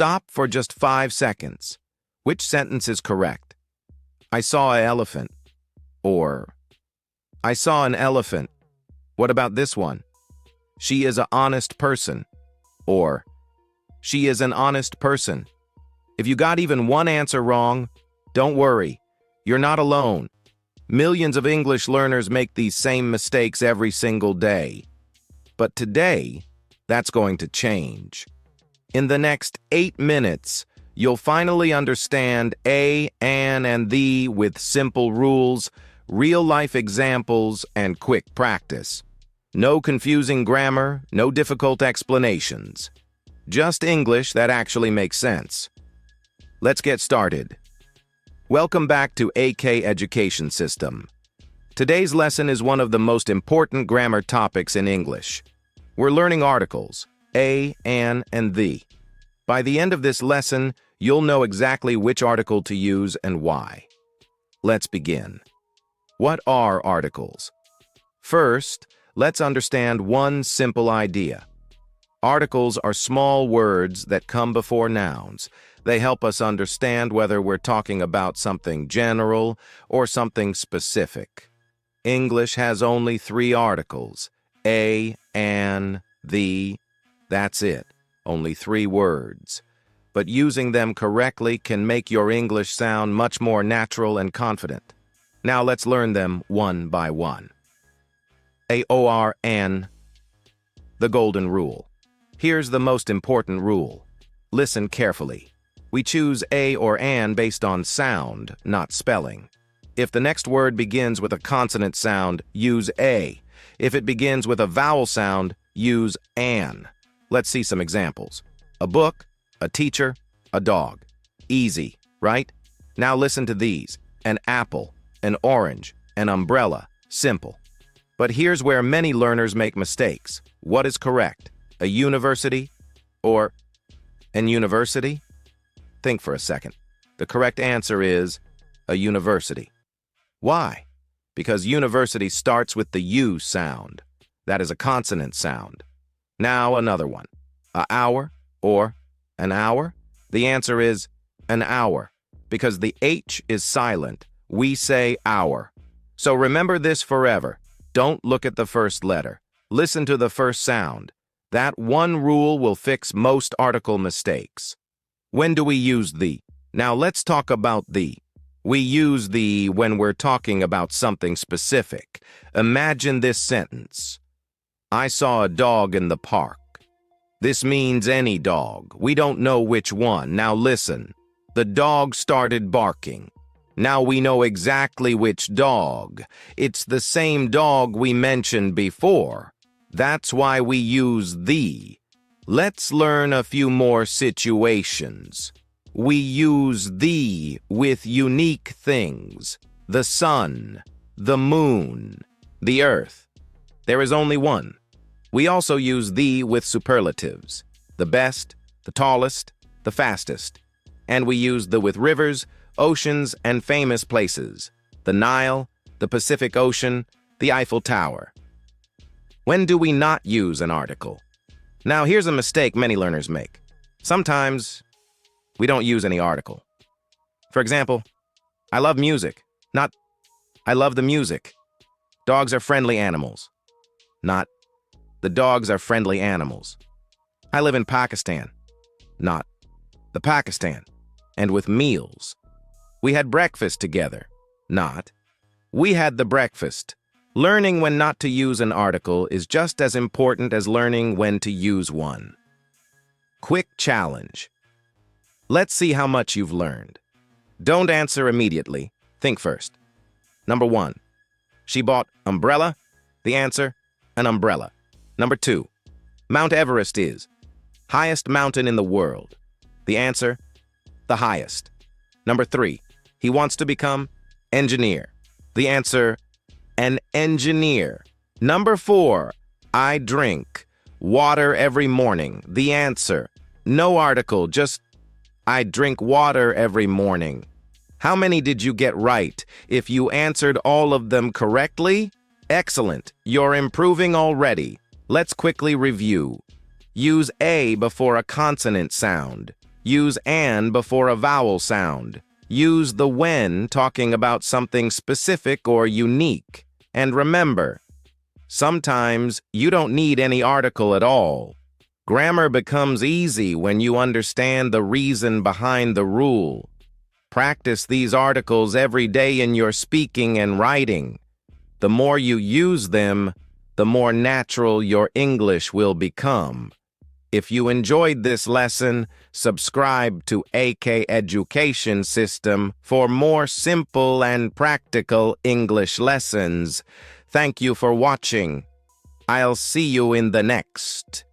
Stop for just 5 seconds. Which sentence is correct? I saw an elephant. Or, I saw an elephant. What about this one? She is an honest person. Or, she is an honest person. If you got even one answer wrong, don't worry. You're not alone. Millions of English learners make these same mistakes every single day. But today, that's going to change. In the next 8 minutes, you'll finally understand a, an, and the with simple rules, real-life examples, and quick practice. No confusing grammar, no difficult explanations. Just English that actually makes sense. Let's get started. Welcome back to AK Education System. Today's lesson is one of the most important grammar topics in English. We're learning articles, a, an, and the. By the end of this lesson, you'll know exactly which article to use and why. Let's begin. What are articles? First, let's understand one simple idea. Articles are small words that come before nouns. They help us understand whether we're talking about something general or something specific. English has only 3 articles, a, an, the. That's it, only 3 words. But using them correctly can make your English sound much more natural and confident. Now let's learn them one by one. A-O-R, an. The golden rule. Here's the most important rule. Listen carefully. We choose a or an based on sound, not spelling. If the next word begins with a consonant sound, use a. If it begins with a vowel sound, use an. Let's see some examples. A book, a teacher, a dog. Easy, right? Now listen to these. An apple, an orange, an umbrella. Simple. But here's where many learners make mistakes. What is correct? A university or an university? Think for a second. The correct answer is a university. Why? Because university starts with the U sound. That is a consonant sound. Now another one. An hour or an hour? The answer is an hour. Because the H is silent, we say hour. So remember this forever. Don't look at the first letter. Listen to the first sound. That one rule will fix most article mistakes. When do we use the? Now let's talk about the. We use the when we're talking about something specific. Imagine this sentence. I saw a dog in the park. This means any dog. We don't know which one. Now listen. The dog started barking. Now we know exactly which dog. It's the same dog we mentioned before. That's why we use the. Let's learn a few more situations. We use the with unique things. The sun, the moon, the earth. There is only one. We also use the with superlatives. The best, the tallest, the fastest. And we use the with rivers, oceans, and famous places. The Nile, the Pacific Ocean, the Eiffel Tower. When do we not use an article? Now, here's a mistake many learners make. Sometimes, we don't use any article. For example, I love music, not I love the music. Dogs are friendly animals, not the dogs are friendly animals. I live in Pakistan, not the Pakistan. And with meals, we had breakfast together, not we had the breakfast. Learning when not to use an article is just as important as learning when to use one. Quick challenge. Let's see how much you've learned. Don't answer immediately. Think first. Number 1. She bought umbrella. The answer, an umbrella. Number 2. Mount Everest is highest mountain in the world. The answer, the highest. Number 3. He wants to become engineer. The answer, an engineer. Number 4. I drink water every morning. The answer, no article, just I drink water every morning. How many did you get right? If you answered all of them correctly, excellent. You're improving already. Let's quickly review. Use a before a consonant sound. Use an before a vowel sound. Use the when talking about something specific or unique. And remember, sometimes you don't need any article at all. Grammar becomes easy when you understand the reason behind the rule. Practice these articles every day in your speaking and writing. The more you use them, the more natural your English will become. If you enjoyed this lesson, subscribe to AK Education System for more simple and practical English lessons. Thank you for watching. I'll see you in the next.